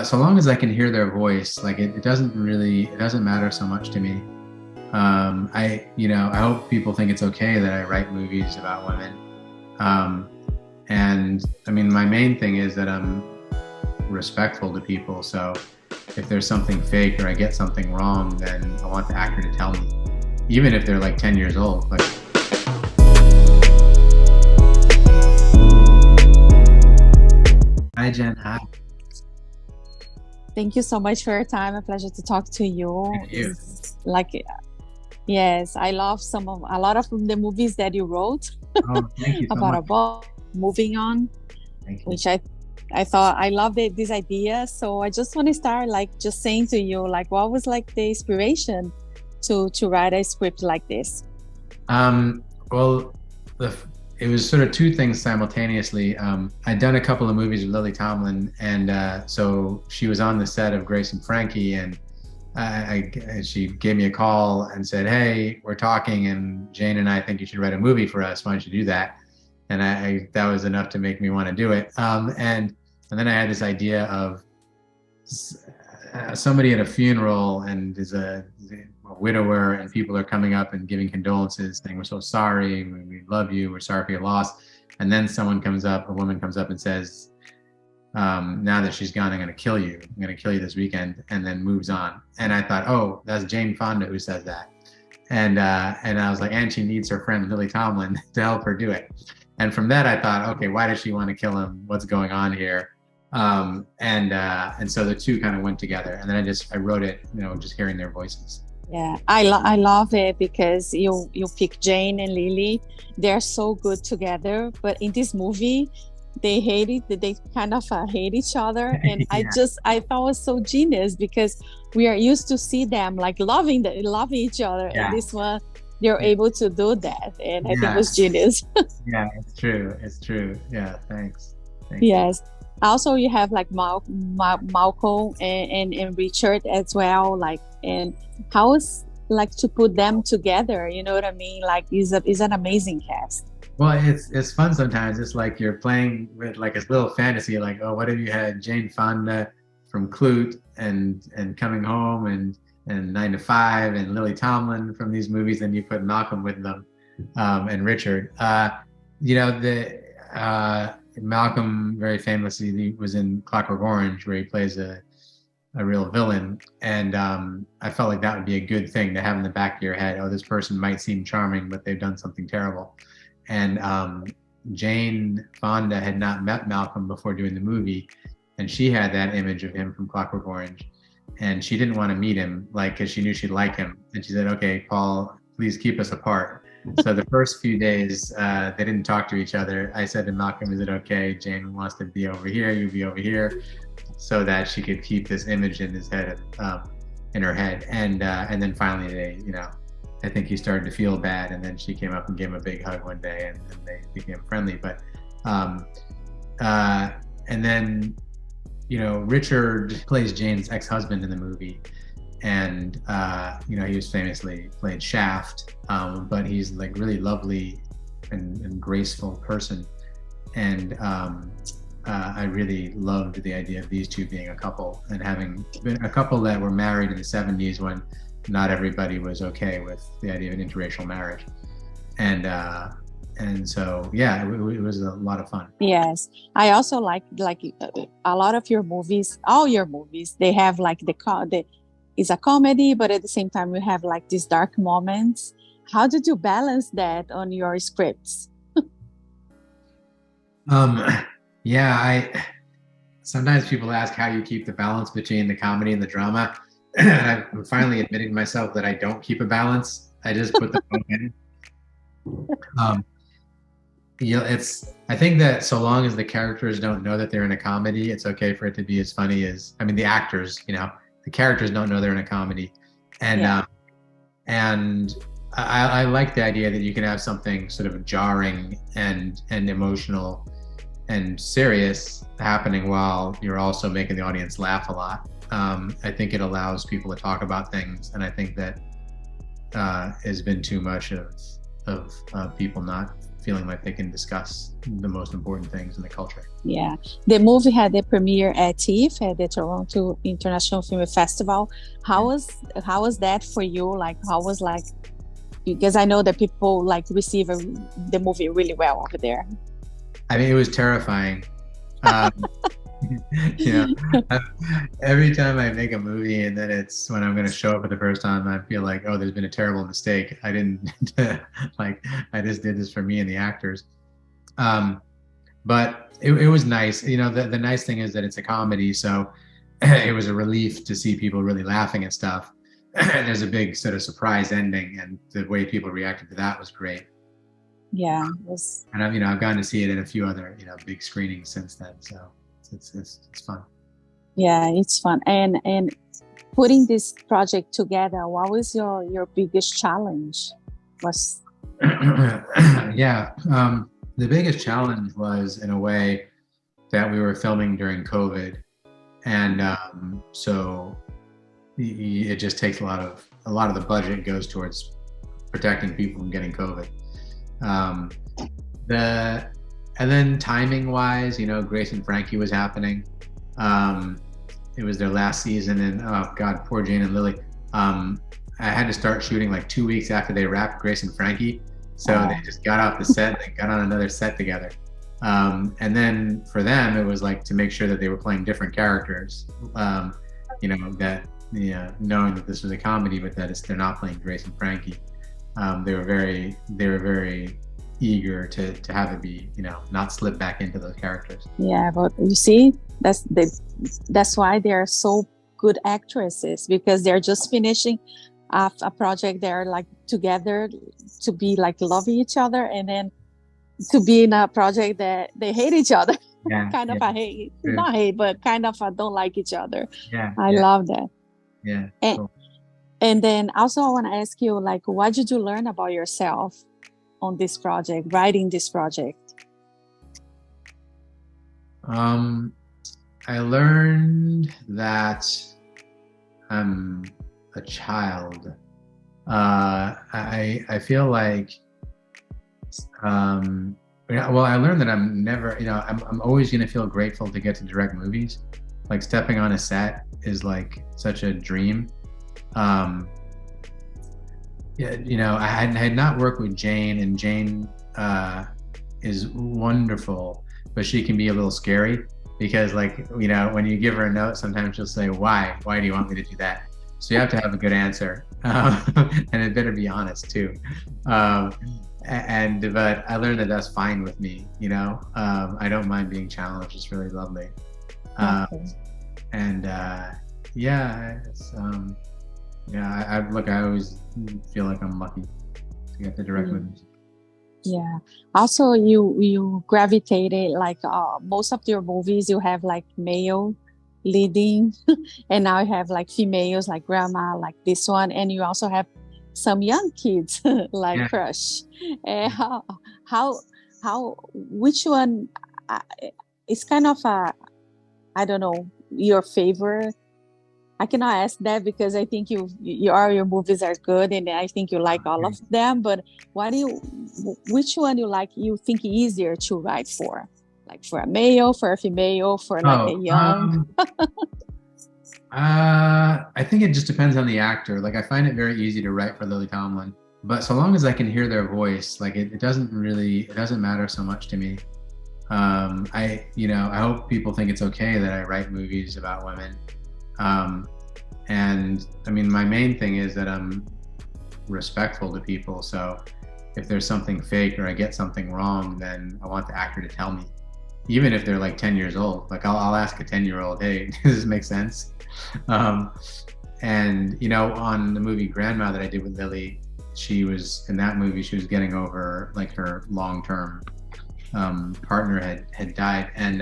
So long as I can hear their voice, like it doesn't matter so much to me. I hope people think it's okay that I write movies about women. Um, and I mean, my main thing is that I'm respectful to people. So if there's something fake or I get something wrong, then I want the actor to tell me, even if they're like 10 years old. Like, hi, Jen. Hi. Thank you so much for your time. A pleasure to talk to you. Thank you. Like, yes, I love a lot of the movies that you wrote Oh, thank you so about much. a book, moving on, Thank you. which I thought I loved this idea. So I just want to start like just saying to you, like, what was like the inspiration to write a script like this? Well, it was sort of two things simultaneously. I'd done a couple of movies with Lily Tomlin, and so she was on the set of Grace and Frankie, and she gave me a call and said, "Hey, we're talking, and Jane and I think you should write a movie for us. Why don't you do that?" And that was enough to make me want to do it. And then I had this idea of somebody at a funeral and is a widower, and people are coming up and giving condolences, saying, "We're so sorry, we love you, we're sorry for your loss." And then a woman comes up and says, "Now that she's gone, I'm going to kill you. I'm going to kill you this weekend," and then moves on. And I thought, oh, that's Jane Fonda who says that. And I was like, and she needs her friend Lily Tomlin to help her do it. And from that, I thought, okay, why does she want to kill him? What's going on here? And so the two kind of went together. And then I wrote it, just hearing their voices. Yeah, I love it because you pick Jane and Lily. They're so good together, but in this movie, they kind of hate each other, and Yeah. I thought it was so genius because we are used to see them like loving each other, Yeah. and this one they're able to do that, and I think it Yeah. was genius. Yeah, it's true. It's true. Yeah, thanks. Thank you. Yes. Also, you have like Malcolm and Richard as well. Like, and how is like to put them together? You know what I mean? Like, is an amazing cast. Well, it's fun sometimes. It's like you're playing with like a little fantasy, like, oh, what if you had Jane Fonda from Clute and Coming Home and 9 to 5 and Lily Tomlin from these movies, and you put Malcolm with them, and Richard. The Malcolm very famously he was in Clockwork Orange, where he plays a real villain, and I felt like that would be a good thing to have in the back of your head. Oh, this person might seem charming, but they've done something terrible. And Jane Fonda had not met Malcolm before doing the movie, and she had that image of him from Clockwork Orange, and she didn't want to meet him, like, because she knew she'd like him. And she said, "Okay, Paul, please keep us apart." So the first few days, they didn't talk to each other. I said to Malcolm, "Is it okay? Jane wants to be over here, you be over here," so that she could keep this image in his head, in her head. And then finally, I think he started to feel bad, and then she came up and gave him a big hug one day, and they became friendly. But and then Richard plays Jane's ex-husband in the movie, and he was famously played Shaft, but he's like really lovely and graceful person, and I really loved the idea of these two being a couple, and having been a couple that were married in the 70s when not everybody was okay with the idea of an interracial marriage. And so, yeah, it was a lot of fun. Yes, I also like a lot of your movies. All your movies, they have like the it's a comedy, but at the same time you have like these dark moments. How did you balance that on your scripts? Yeah, sometimes people ask how you keep the balance between the comedy and the drama. I'm finally admitting to myself that I don't keep a balance. I just put the both in. Um, I think that so long as the characters don't know that they're in a comedy, it's okay for it to be as funny as, I mean, the actors, the characters don't know they're in a comedy. And, Yeah. And I like the idea that you can have something sort of jarring and emotional and serious happening while you're also making the audience laugh a lot. I think it allows people to talk about things, and I think that has been too much of people not feeling like they can discuss the most important things in the culture. Yeah, the movie had the premiere at TIFF, at the Toronto International Film Festival. How was that for you? Like, how was like, because I know that people like receive the movie really well over there. I mean, it was terrifying. You know, every time I make a movie and then it's when I'm going to show it for the first time, I feel like, oh, there's been a terrible mistake. I didn't like, I just did this for me and the actors. But it was nice. You know, the nice thing is that it's a comedy, so it was a relief to see people really laughing at stuff. And there's a big sort of surprise ending, and the way people reacted to that was great. Yeah, it was. And I've gotten to see it in a few other big screenings since then, so it's fun. Yeah, it's fun. And putting this project together, what was your biggest challenge? Yeah, the biggest challenge was, in a way, that we were filming during COVID, and so it just takes a lot of the budget goes towards protecting people from getting COVID. And then timing wise, Grace and Frankie was happening. It was their last season, and oh God, poor Jana and Lily. I had to start shooting like 2 weeks after they wrapped Grace and Frankie. So they just got off the set and got on another set together. And then for them, it was like to make sure that they were playing different characters. Knowing that this was a comedy, but that they're not playing Grace and Frankie. They were very eager to have it be, not slip back into those characters. Yeah, but you see, that's why they are so good actresses, because they're just finishing a project. They're like together to be like loving each other, and then to be in a project that they hate each other. Yeah, kind of a hate, not hate, but kind of a don't like each other. Yeah, I love that. Yeah. Cool. And then also I want to ask you, like, what did you learn about yourself on this project, writing this project? I learned that I'm a child. I feel like, I learned that I'm never, I'm always going to feel grateful to get to direct movies. Like stepping on a set is like such a dream. I had not worked with Jane, and Jane is wonderful, but she can be a little scary because, like, when you give her a note, sometimes she'll say, why do you want me to do that? So you have to have a good answer, and it better be honest too. But I learned that that's fine with me. I don't mind being challenged. It's really lovely. I always feel like I'm lucky to get the direct movies. Yeah. Also, you gravitated, like, most of your movies, you have like male leading, and now you have like females, like Grandma, like this one, and you also have some young kids like Crush. Which one is kind of I don't know, your favorite? I cannot ask that because I think your movies are good, and I think you like all of them. But which one you think easier to write for? Like for a male, for a female, for like a young? I think it just depends on the actor. Like I find it very easy to write for Lily Tomlin, but so long as I can hear their voice, like it doesn't matter so much to me. I hope people think it's okay that I write movies about women. And I mean, my main thing is that I'm respectful to people. So if there's something fake or I get something wrong, then I want the actor to tell me, even if they're like 10 years old. Like I'll ask a 10-year-old, hey, does this make sense? And on the movie Grandma that I did with Lily, she was getting over, like, her long-term partner had died, and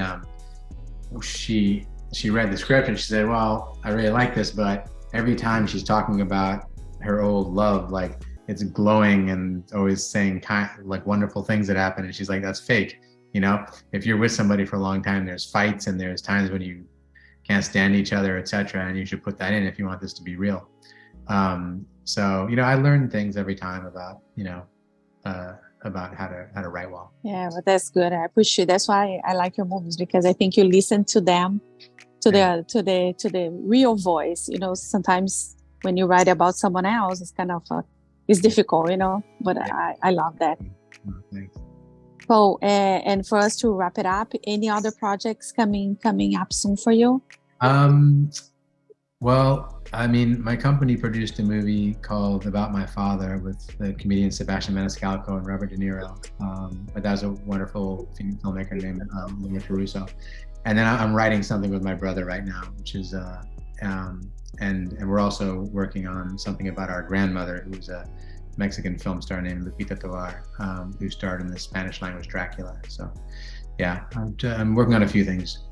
she read the script and she said, well, I really like this, but every time she's talking about her old love, like, it's glowing and always saying like wonderful things that happen, and she's like, that's fake. If you're with somebody for a long time, there's fights and there's times when you can't stand each other, etc., and you should put that in if you want this to be real. So I learn things every time about about how to write well. Yeah, but that's good. I appreciate. That's why I like your movies, because I think you listen to them, to the real voice. You know, sometimes when you write about someone else, it's kind of it's difficult, you know. But I love that. Thanks. Paul, and for us to wrap it up, any other projects coming up soon for you? Well, I mean, my company produced a movie called About My Father with the comedian Sebastian Maniscalco and Robert De Niro. But that was a wonderful filmmaker named Lina Caruso. And then I'm writing something with my brother right now, which is, and we're also working on something about our grandmother, who's a Mexican film star named Lupita Tovar, who starred in the Spanish language Dracula. So yeah, I'm working on a few things.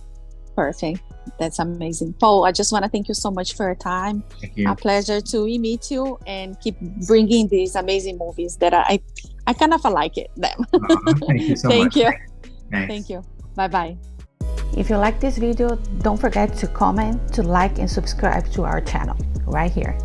Perfect. That's amazing. Paul, I just want to thank you so much for your time. Thank you. A pleasure to meet you and keep bringing these amazing movies that I kind of like them. Thank you so Thank much. you. Thanks. Thank you. Bye-bye. If you like this video, don't forget to comment, to like, and subscribe to our channel right here.